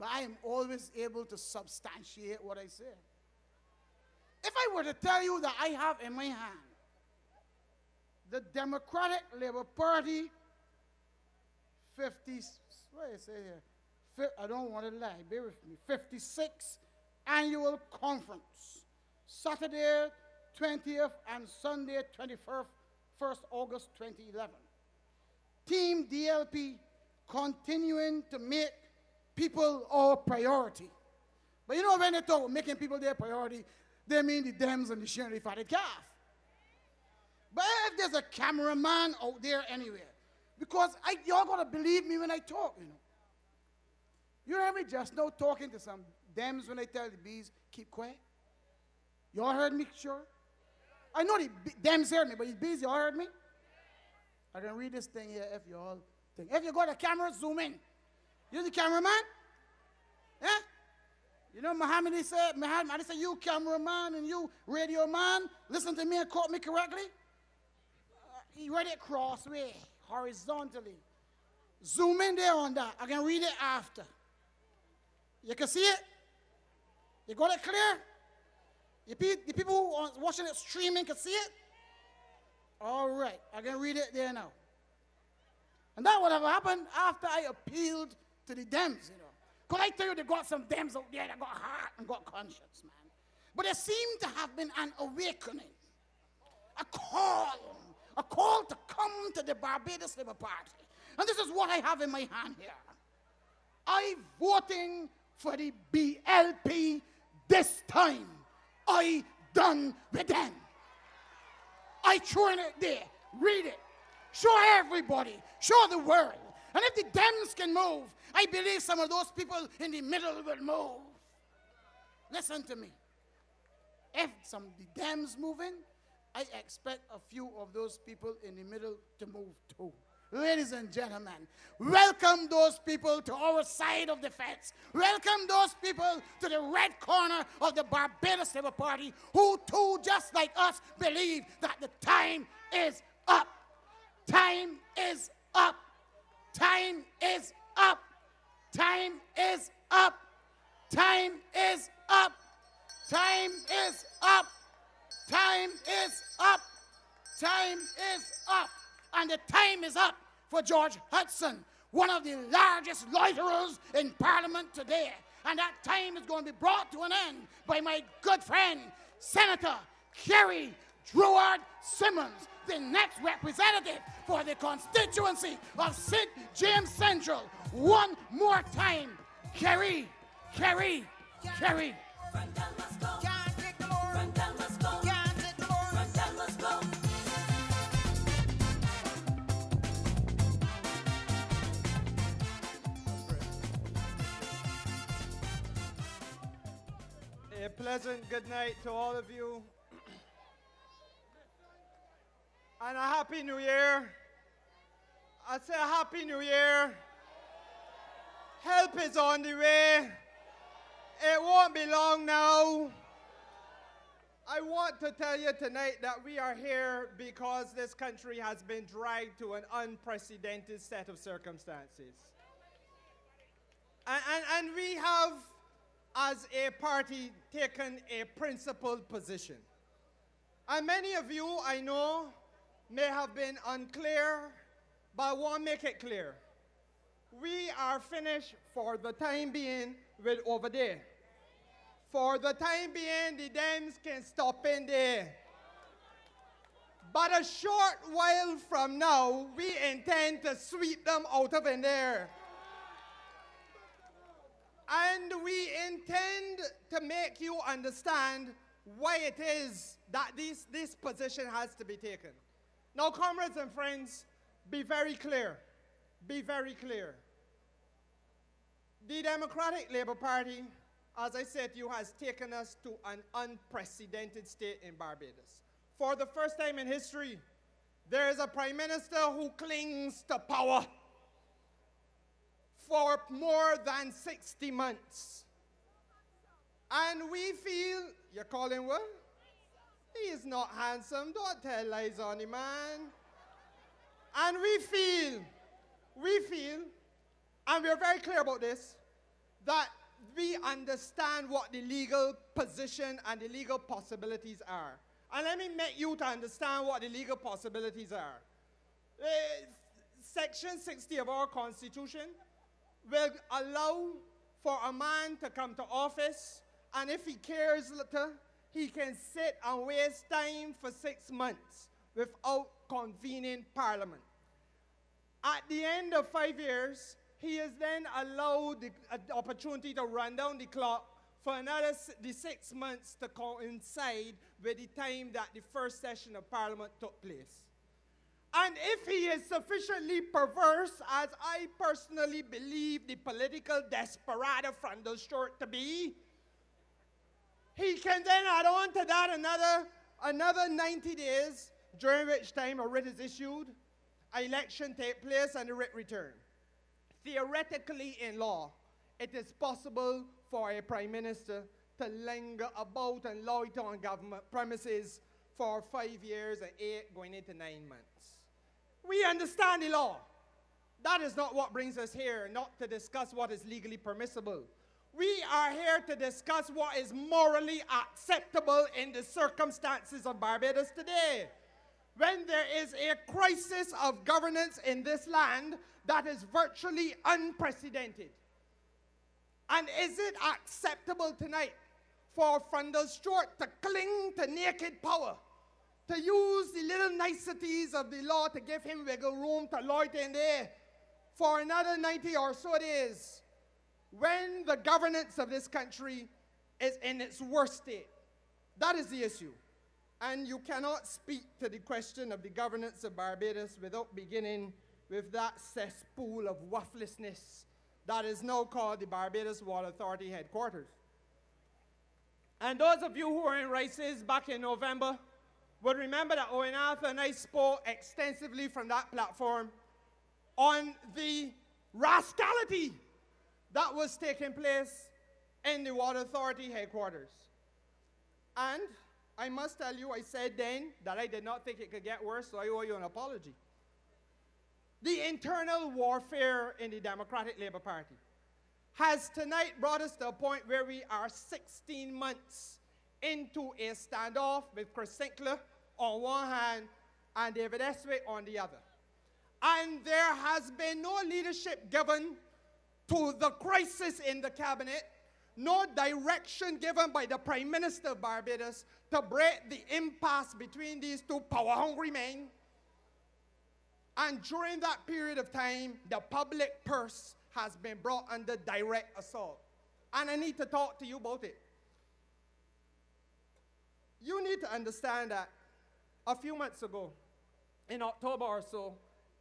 but I am always able to substantiate what I say. If I were to tell you that I have in my hand the Democratic Labour Party 50, what did I say here? I don't want to lie, bear with me. 56th Annual Conference, Saturday 20th and Sunday 1st August 2011. Team DLP continuing to make people our priority. But you know when they talk about making people their priority, they mean the Dems and the shiny fatted calf. But if there's a cameraman out there anywhere, because y'all got to believe me when I talk, you know. You heard me just now talking to some Dems when I tell the bees, keep quiet. Y'all heard me, sure? I know the Dems heard me, but the bees, y'all heard me? I can read this thing here if y'all think. If you got a camera, zoom in. You the cameraman? Yeah? You know Muhammad said, you cameraman and you radio man, listen to me and quote me correctly. He read it crossway, horizontally. Zoom in there on that. I can read it after. You can see it? You got it clear? The people who are watching it streaming can see it? All right, I can read it there now. And that would have happened after I appealed to the Dems, you know. Could I tell you they got some Dems out there that got heart and got conscience, man. But there seemed to have been an awakening, a call to come to the Barbados Labour Party. And this is what I have in my hand here. I voting for the BLP this time. I done with them. I throwing it there. Read it. Show everybody. Show the world. And if the Dems can move, I believe some of those people in the middle will move. Listen to me. If some of the Dems moving, I expect a few of those people in the middle to move too. Ladies and gentlemen, welcome those people to our side of the fence. Welcome those people to the red corner of the Barbados Labour Party who too, just like us, believe that the time is up. Time is up. Time is up. Time is up. Time is up. Time is up. Time is up. Time is up. And the time is up for George Hudson, one of the largest loiterers in Parliament today. And that time is going to be brought to an end by my good friend, Senator Kerrie Symmonds, the next representative for the constituency of St. James Central. One more time, Kerrie. Freundel must go. Can't take no more. Freundel must go. Can't take no more. Freundel must go. A pleasant good night to all of you. And a happy new year. I say a happy new year. Help is on the way. It won't be long now. I want to tell you tonight that we are here because this country has been dragged to an unprecedented set of circumstances. And we have, as a party, taken a principled position. And many of you, I know, may have been unclear, but I want to make it clear. We are finished for the time being with over there. For the time being, the Dems can stop in there. But a short while from now, we intend to sweep them out of in there. And we intend to make you understand why it is that this position has to be taken. Now, comrades and friends, be very clear. Be very clear. The Democratic Labour Party, as I said to you, has taken us to an unprecedented state in Barbados. For the first time in history, there is a Prime Minister who clings to power for more than 60 months. And we feel, you're calling what? He is not handsome. Don't tell lies on him, man. And we feel, and we're very clear about this, that we understand what the legal position and the legal possibilities are. And let me make you to understand what the legal possibilities are. Section 60 of our Constitution will allow for a man to come to office, and if he cares little, he can sit and waste time for 6 months without convening Parliament. At the end of 5 years, he is then allowed the opportunity to run down the clock for another the 6 months to coincide with the time that the first session of Parliament took place. And if he is sufficiently perverse, as I personally believe the political desperado Freundel short to be, he can then add on to that another 90 days, during which time a writ is issued, an election takes place, and the writ return. Theoretically, in law, it is possible for a prime minister to linger about and loiter on government premises for 5 years and 8, going into 9 months. We understand the law. That is not what brings us here, not to discuss what is legally permissible. We are here to discuss what is morally acceptable in the circumstances of Barbados today. When there is a crisis of governance in this land that is virtually unprecedented. And is it acceptable tonight for Freundel Stewart to cling to naked power, to use the little niceties of the law to give him wiggle room to loiter in there for another 90 or so days, when the governance of this country is in its worst state? That is the issue. And you cannot speak to the question of the governance of Barbados without beginning with that cesspool of worthlessness that is now called the Barbados Water Authority headquarters. And those of you who were in Rice's back in November would remember that Owen Arthur and I spoke extensively from that platform on the rascality that was taking place in the Water Authority headquarters. And I must tell you, I said then that I did not think it could get worse, so I owe you an apology. The internal warfare in the Democratic Labour Party has tonight brought us to a point where we are 16 months into a standoff with Chris Sinclair on one hand and David Eswick on the other. And there has been no leadership given to the crisis in the cabinet, no direction given by the Prime Minister of Barbados to break the impasse between these two power-hungry men. And during that period of time, the public purse has been brought under direct assault. And I need to talk to you about it. You need to understand that a few months ago, in October or so,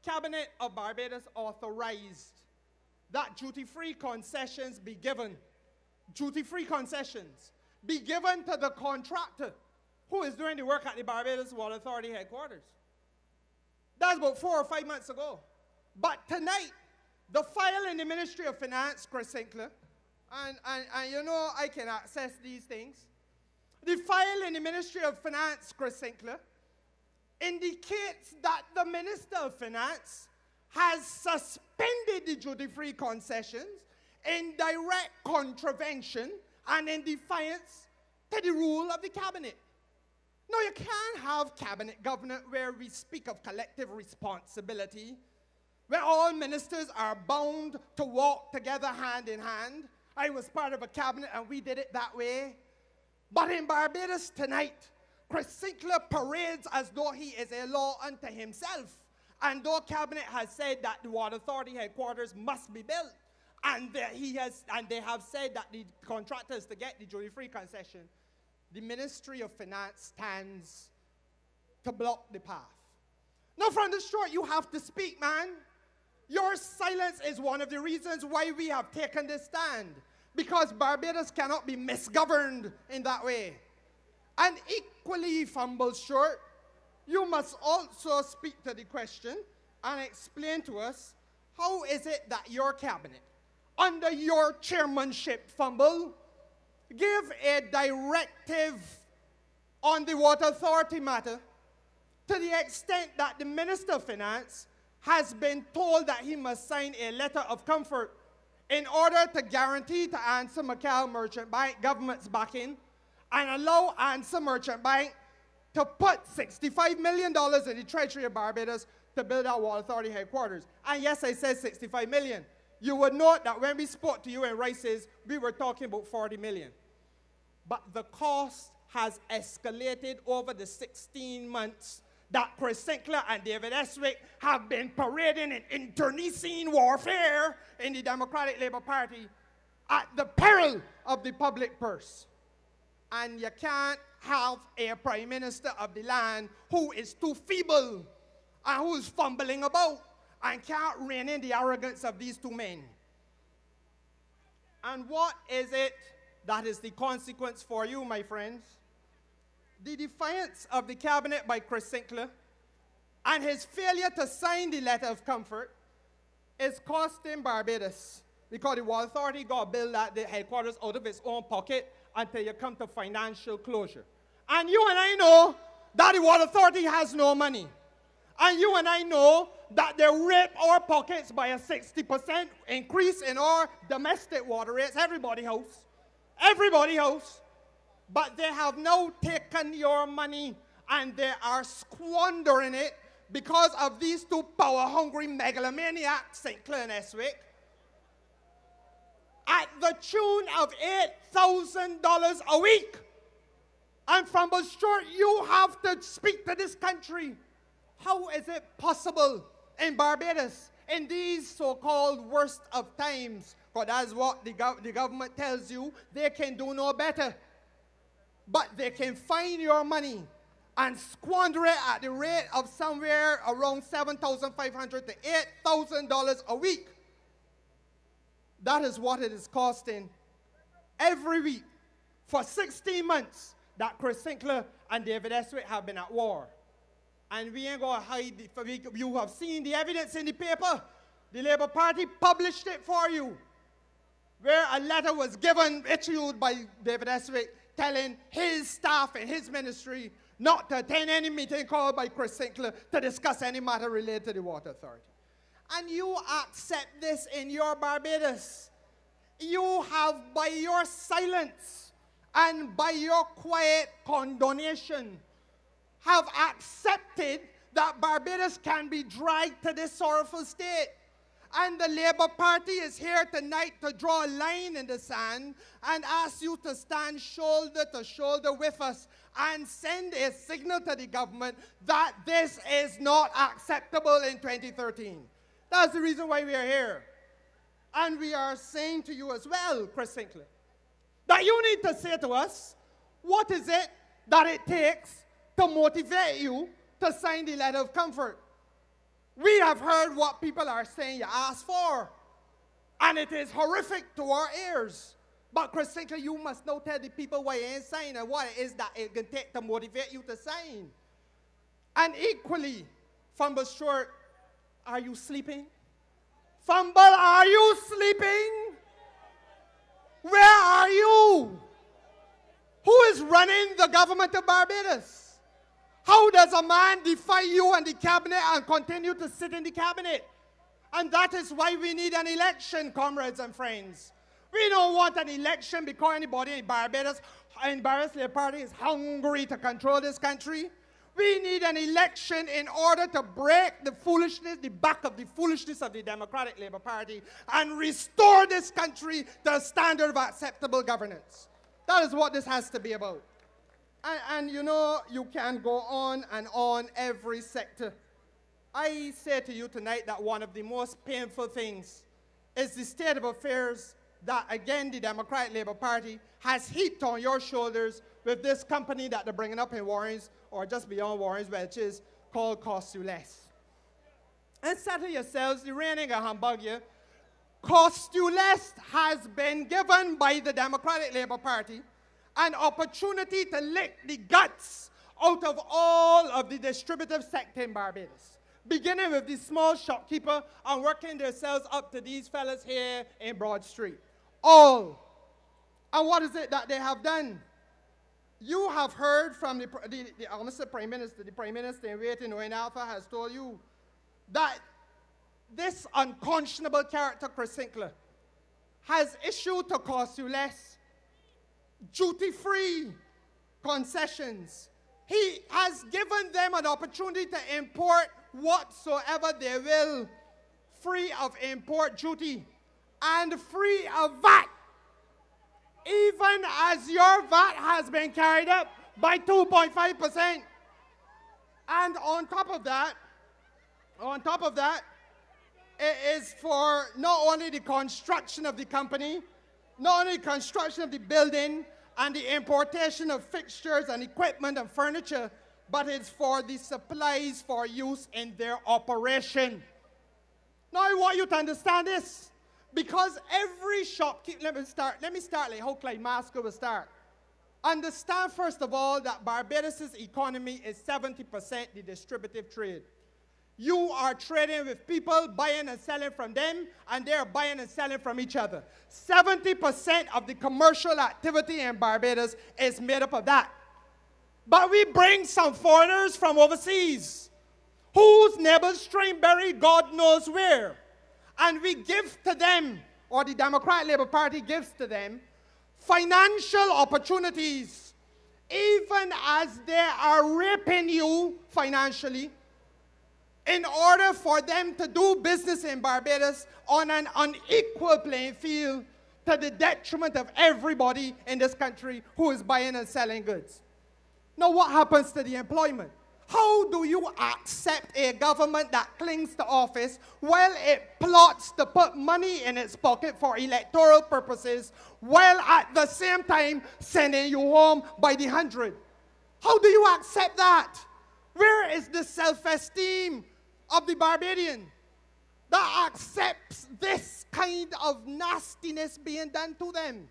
Cabinet of Barbados authorized that duty-free concessions be given. Duty-free concessions be given to the contractor who is doing the work at the Barbados Water Authority headquarters. That's about 4 or 5 months ago. But tonight, the file in the Ministry of Finance, Chris Sinclair, and you know I can access these things. The file in the Ministry of Finance, Chris Sinclair, indicates that the Minister of Finance has suspended the duty-free concessions in direct contravention and in defiance to the rule of the cabinet. No, you can't have cabinet government where we speak of collective responsibility, where all ministers are bound to walk together hand in hand. I was part of a cabinet and we did it that way. But in Barbados tonight, Chris Sinclair parades as though he is a law unto himself. And though cabinet has said that the Water Authority headquarters must be built, and they have said that the contractors to get the duty-free concession, the Ministry of Finance stands to block the path. Now, from the short, you have to speak, man. Your silence is one of the reasons why we have taken this stand, because Barbados cannot be misgoverned in that way. And equally, fumble short, you must also speak to the question and explain to us, how is it that your cabinet, under your chairmanship, fumble, give a directive on the Water Authority matter to the extent that the Minister of Finance has been told that he must sign a letter of comfort in order to guarantee to Answer McCall Merchant Bank government's backing and allow Answer Merchant Bank to put $65 million in the Treasury of Barbados to build our Water Authority headquarters. And yes, I said $65 million. You would note that when we spoke to you in Rice's, we were talking about $40 million. But the cost has escalated over the 16 months that Chris Sinclair and David Eswick have been parading in internecine warfare in the Democratic Labour Party at the peril of the public purse. And you can't have a Prime Minister of the land who is too feeble and who is fumbling about and can't rein in the arrogance of these two men. And what is it that is the consequence for you, my friends? The defiance of the cabinet by Chris Sinclair and his failure to sign the letter of comfort is costing Barbados, because the Water Authority got to build the headquarters out of its own pocket until you come to financial closure. And you and I know that the Water Authority has no money. And you and I know that they rip our pockets by a 60% increase in our domestic water rates. Everybody house. Everybody house. But they have now taken your money and they are squandering it because of these two power-hungry megalomaniacs, Sinclair and Eswick, at the tune of $8,000 a week. And from the short, you have to speak to this country. How is it possible in Barbados, in these so-called worst of times? Because that's what the government tells you. They can do no better. But they can find your money and squander it at the rate of somewhere around $7,500 to $8,000 a week. That is what it is costing every week for 16 months that Chris Sinclair and David Eswick have been at war. And we ain't going to hide it. You have seen the evidence in the paper. The Labour Party published it for you, where a letter was issued by David Eswick telling his staff and his ministry not to attend any meeting called by Chris Sinclair to discuss any matter related to the Water Authority. And you accept this in your Barbados. You have, by your silence and by your quiet condonation, have accepted that Barbados can be dragged to this sorrowful state. And the Labour Party is here tonight to draw a line in the sand and ask you to stand shoulder to shoulder with us and send a signal to the government that this is not acceptable in 2013. That's the reason why we are here. And we are saying to you as well, Chris Sinclair, that you need to say to us, what is it that it takes to motivate you to sign the letter of comfort? We have heard what people are saying you asked for, and it is horrific to our ears. But Chris Sinclair, you must now tell the people why you ain't signing and what it is that it can take to motivate you to sign. And equally, Fumble Short, are you sleeping? Fumble, are you sleeping? Where are you? Who is running the government of Barbados? How does a man defy you and the cabinet and continue to sit in the cabinet? And that is why we need an election, comrades and friends. We don't want an election because anybody in Barbados Labour Party is hungry to control this country. We need an election in order to break the foolishness, the back of the foolishness of the Democratic Labour Party and restore this country to a standard of acceptable governance. That is what this has to be about. And you know, you can go on and on every sector. I say to you tonight that one of the most painful things is the state of affairs that, again, the Democratic Labour Party has heaped on your shoulders with this company that they're bringing up in Warrens, or just beyond Warrens, which is called Cost You Less. And settle yourselves, the reigning of humbug here. Cost You Less has been given by the Democratic Labour Party an opportunity to lick the guts out of all of the distributive sector in Barbados, beginning with the small shopkeeper and working themselves up to these fellas here in Broad Street. All. And what is it that they have done? You have heard from the Prime Minister in waiting, Owen Alpha, has told you that this unconscionable character, Chris Sinclair, has issued to cost you less duty-free concessions. He has given them an opportunity to import whatsoever they will, free of import duty and free of VAT, even as your VAT has been carried up by 2.5%. And on top of that, it is for not only the construction of the company, not only the construction of the building and the importation of fixtures and equipment and furniture, but it's for the supplies for use in their operation. Now I want you to understand this, because every shopkeeper, let me start like how Clyde Masco will start. Understand first of all that Barbados' economy is 70% the distributive trade. You are trading with people, buying and selling from them, and they're buying and selling from each other. 70% of the commercial activity in Barbados is made up of that. But we bring some foreigners from overseas, whose neighbors string-berry God knows where, and we give to them, or the Democratic Labour Party gives to them, financial opportunities, even as they are raping you financially, in order for them to do business in Barbados on an unequal playing field to the detriment of everybody in this country who is buying and selling goods. Now, what happens to the employment? How do you accept a government that clings to office while it plots to put money in its pocket for electoral purposes, while at the same time sending you home by the hundred? How do you accept that? Where is the self-esteem of the Barbadian that accepts this kind of nastiness being done to them?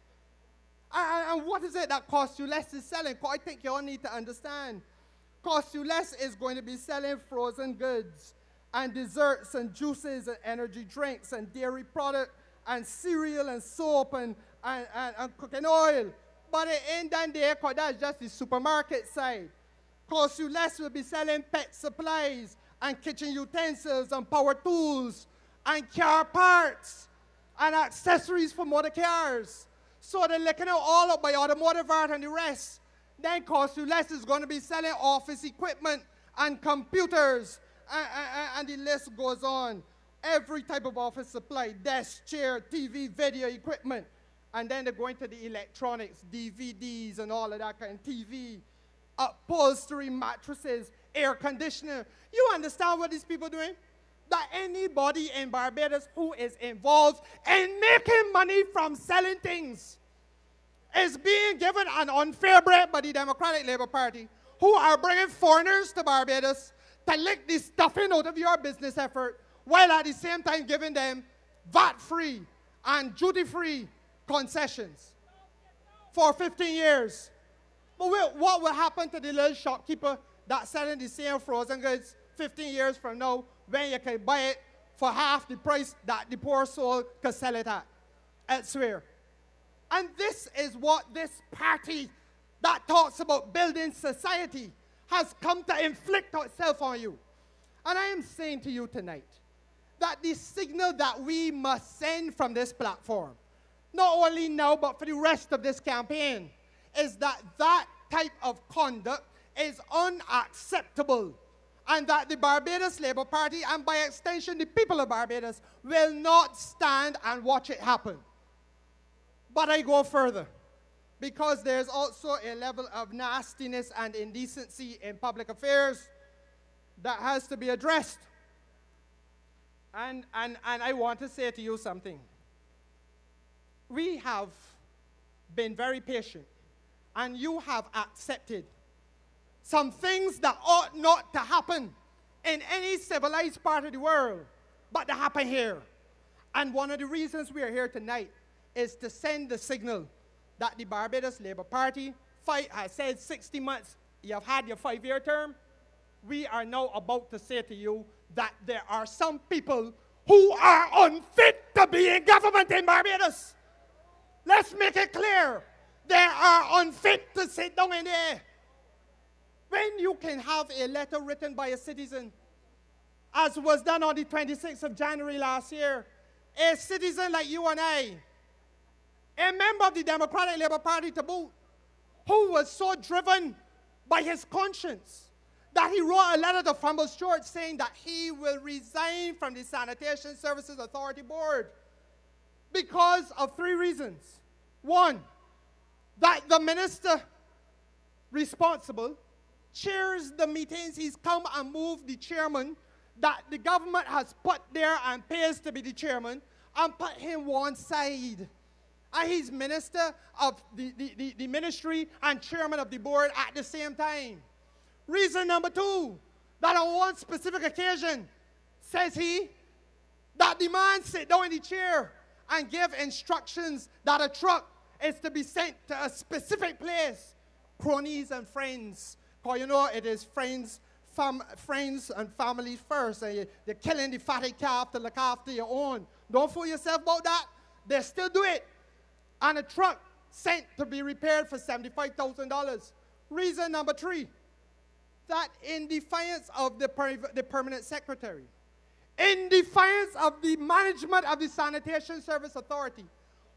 And what is it that costs you less is selling? I think you all need to understand. Cost you less is going to be selling frozen goods and desserts and juices and energy drinks and dairy product and cereal and soap and cooking oil. But it ain't done there, because that's just the supermarket side. Cost you less will be selling pet supplies and kitchen utensils and power tools and car parts and accessories for motor cars. So they're looking at all up by automotive art and the rest. Then cost you less is going to be selling office equipment and computers, and the list goes on. Every type of office supply, desk, chair, TV, video equipment. And then they're going to the electronics, DVDs and all of that kind of TV, upholstery, mattresses, air conditioner. You understand what these people are doing? That anybody in Barbados who is involved in making money from selling things is being given an unfair break by the Democratic Labour Party, who are bringing foreigners to Barbados to lick the stuffing out of your business effort, while at the same time giving them VAT-free and duty-free concessions for 15 years. But what will happen to the little shopkeeper that's selling the same frozen goods 15 years from now, when you can buy it for half the price that the poor soul can sell it at elsewhere? And this is what this party that talks about building society has come to inflict itself on you. And I am saying to you tonight that the signal that we must send from this platform, not only now but for the rest of this campaign, is that that type of conduct is unacceptable, and that the Barbados Labour Party, and by extension the people of Barbados, will not stand and watch it happen. But I go further, because there's also a level of nastiness and indecency in public affairs that has to be addressed. And I want to say to you something. We have been very patient, and you have accepted some things that ought not to happen in any civilized part of the world, but to happen here. And one of the reasons we are here tonight is to send the signal that the Barbados Labour Party has said 60 months, you have had your 5-year term. We are now about to say to you that there are some people who are unfit to be in government in Barbados. Let's make it clear. They are unfit to sit down in there. When you can have a letter written by a citizen, as was done on the 26th of January last year, a citizen like you and I, a member of the Democratic Labour Party to boot, who was so driven by his conscience that he wrote a letter to Freundel saying that he will resign from the Sanitation Services Authority Board because of 3 reasons. One, that the minister responsible chairs the meetings. He's come and moved the chairman that the government has put there and pays to be the chairman and put him one side. And he's minister of the ministry and chairman of the board at the same time. Reason number 2, that on one specific occasion, says he, that the man sit down in the chair and give instructions that a truck is to be sent to a specific place. Cronies and friends. Because you know it is friends and family first. And you're killing the fatty calf to look after your own. Don't fool yourself about that. They still do it. And a truck sent to be repaired for $75,000. Reason number 3, that in defiance of the permanent secretary, in defiance of the management of the Sanitation Service Authority,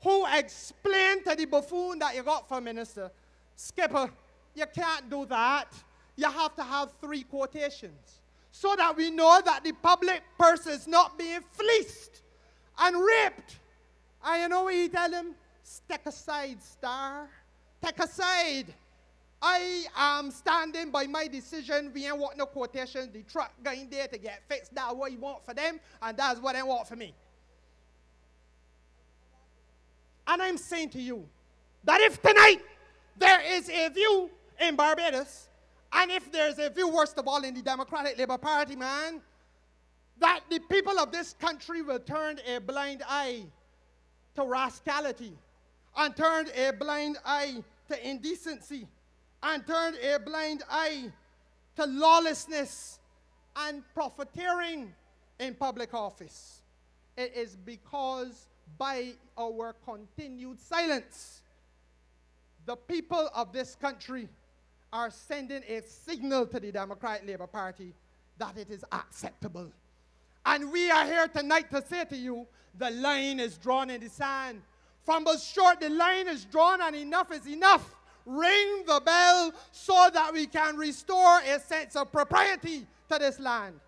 who explained to the buffoon that you got for minister, Skipper, you can't do that. You have to have 3 quotations so that we know that the public purse is not being fleeced and raped. And you know what he tell him? Step aside, star. Take aside. I am standing by my decision. We ain't want no quotation. The truck going there to get fixed. That's what you want for them, and that's what they want for me. And I'm saying to you that if tonight there is a view in Barbados, and if there's a view, worst of all, in the Democratic Labour Party, man, that the people of this country will turn a blind eye to rascality, and turn a blind eye to indecency, and turn a blind eye to lawlessness and profiteering in public office. It is because by our continued silence, the people of this country are sending a signal to the Democratic Labour Party that it is acceptable. And we are here tonight to say to you, the line is drawn in the sand. From the short, the line is drawn and enough is enough. Ring the bell so that we can restore a sense of propriety to this land.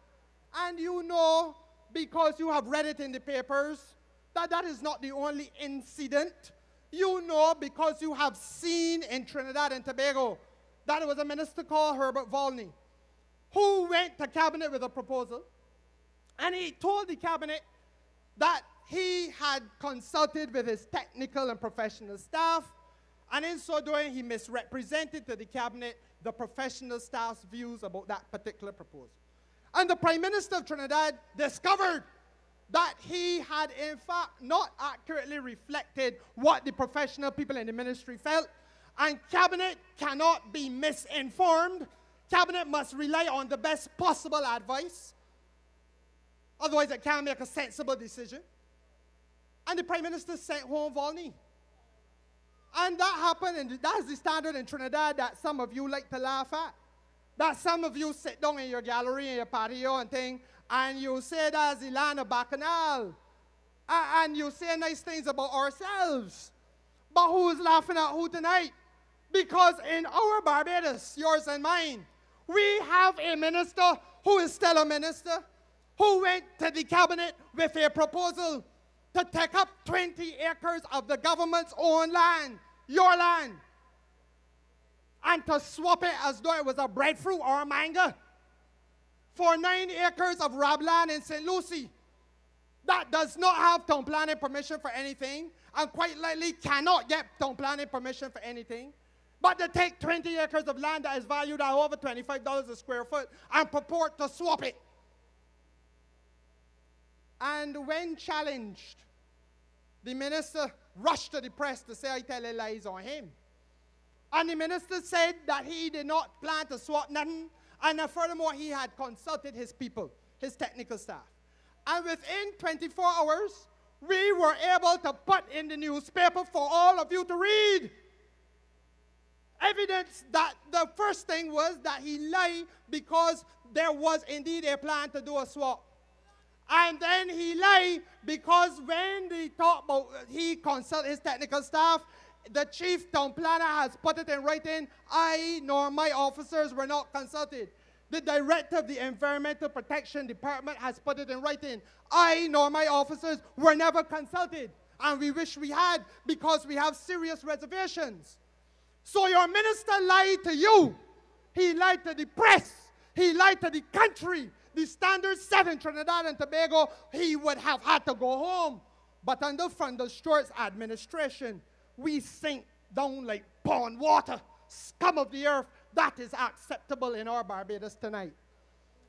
And you know, because you have read it in the papers, that that is not the only incident. You know, because you have seen in Trinidad and Tobago, that it was a minister called Herbert Volney, who went to cabinet with a proposal, and he told the cabinet that he had consulted with his technical and professional staff, and in so doing, he misrepresented to the cabinet the professional staff's views about that particular proposal. And the Prime Minister of Trinidad discovered that he had, in fact, not accurately reflected what the professional people in the ministry felt. And cabinet cannot be misinformed. Cabinet must rely on the best possible advice. Otherwise, it can't make a sensible decision. And the Prime Minister sent home Volney. And that happened, and that's the standard in Trinidad that some of you like to laugh at. That some of you sit down in your gallery, in your patio and thing, and you say that's the land of Bacchanal. And you say nice things about ourselves. But who's laughing at who tonight? Because in our Barbados, yours and mine, we have a minister who is still a minister, who went to the cabinet with a proposal to take up 20 acres of the government's own land, your land, and to swap it as though it was a breadfruit or a mango for 9 acres of rabland in St. Lucie that does not have town planning permission for anything, and quite likely cannot get town planning permission for anything, but to take 20 acres of land that is valued at over $25 a square foot and purport to swap it. And when challenged, the minister rushed to the press to say I tell lies on him. And the minister said that he did not plan to swap nothing, and furthermore, he had consulted his people, his technical staff. And within 24 hours, we were able to put in the newspaper for all of you to read evidence that the first thing was that he lied because there was indeed a plan to do a swap. And then he lied because when they talk about he consult his technical staff, the chief town planner has put it in writing, I nor my officers were not consulted. The director of the Environmental Protection Department has put it in writing, I nor my officers were never consulted. And we wish we had because we have serious reservations. So your minister lied to you. He lied to the press. He lied to the country. The standards set in Trinidad and Tobago, he would have had to go home. But under Freundel Stewart's administration, we sink down like pond water, scum of the earth. That is acceptable in our Barbados tonight.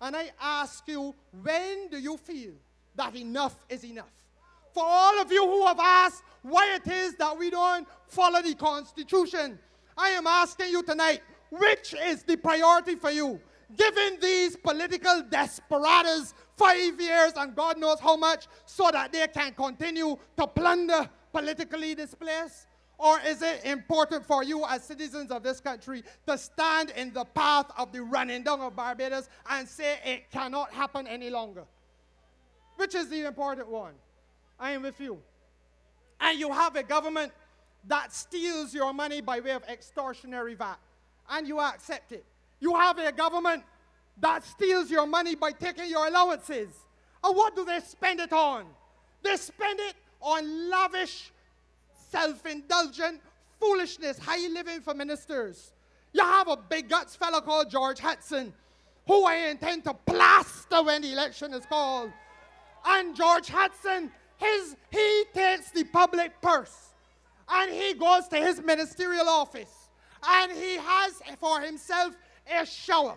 And I ask you, when do you feel that enough is enough? For all of you who have asked why it is that we don't follow the Constitution, I am asking you tonight, which is the priority for you? Giving these political desperados 5 years and God knows how much so that they can continue to plunder politically this place? Or is it important for you as citizens of this country to stand in the path of the running down of Barbados and say it cannot happen any longer? Which is the important one? I am with you. And you have a government that steals your money by way of extortionary VAT, and you accept it. You have a government that steals your money by taking your allowances. And what do they spend it on? They spend it on lavish, self-indulgent foolishness, high living for ministers. You have a big guts fellow called George Hudson, who I intend to plaster when the election is called. And George Hudson, he takes the public purse and he goes to his ministerial office and he has for himself a shower.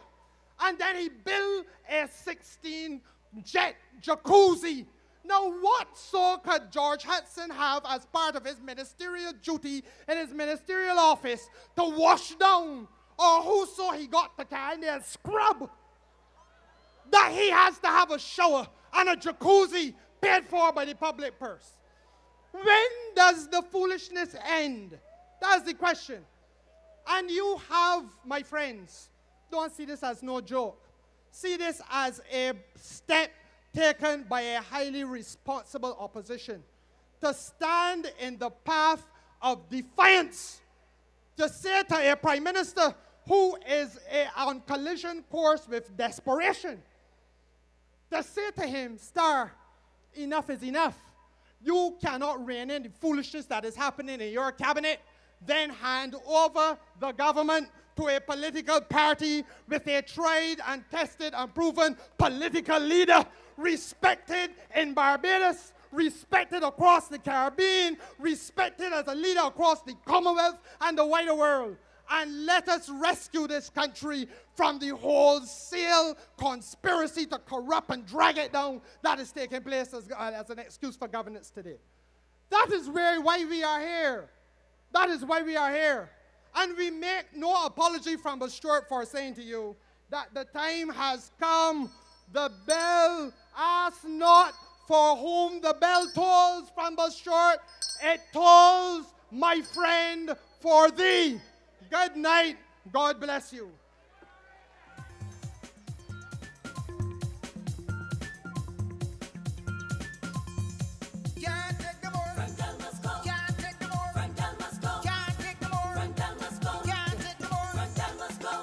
And then he built a 16-jet jacuzzi. Now, what so could George Hudson have as part of his ministerial duty in his ministerial office to wash down, or whoso he got to carry and scrub, that he has to have a shower and a jacuzzi paid for by the public purse? When does the foolishness end? That's the question. And you have, my friends, don't see this as no joke. See this as a step taken by a highly responsible opposition to stand in the path of defiance, to say to a prime minister who is on collision course with desperation, to say to him, sir, enough is enough. You cannot rein in the foolishness that is happening in your cabinet, then hand over the government to a political party with a tried and tested and proven political leader, respected in Barbados, respected across the Caribbean, respected as a leader across the Commonwealth and the wider world. And let us rescue this country from the wholesale conspiracy to corrupt and drag it down that is taking place as an excuse for governance today. That is why we are here. That is why we are here. And we make no apology from the Stewart for saying to you that the time has come. The bell, ask not for whom the bell tolls from the Stewart. It tolls, my friend, for thee. Good night. God bless you. Can't take no more. Freundel must go. Can't take no more. Freundel must go. Can't take no more. Freundel must go. Can't take no more. Freundel must go.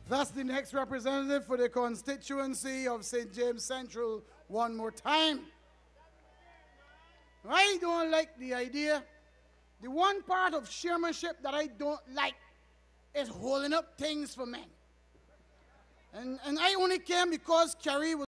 That's the next representative for the constituency of St. James Central one more time. I don't like the idea. The one part of chairmanship that I don't like is holding up things for men. And I only came because Kerrie was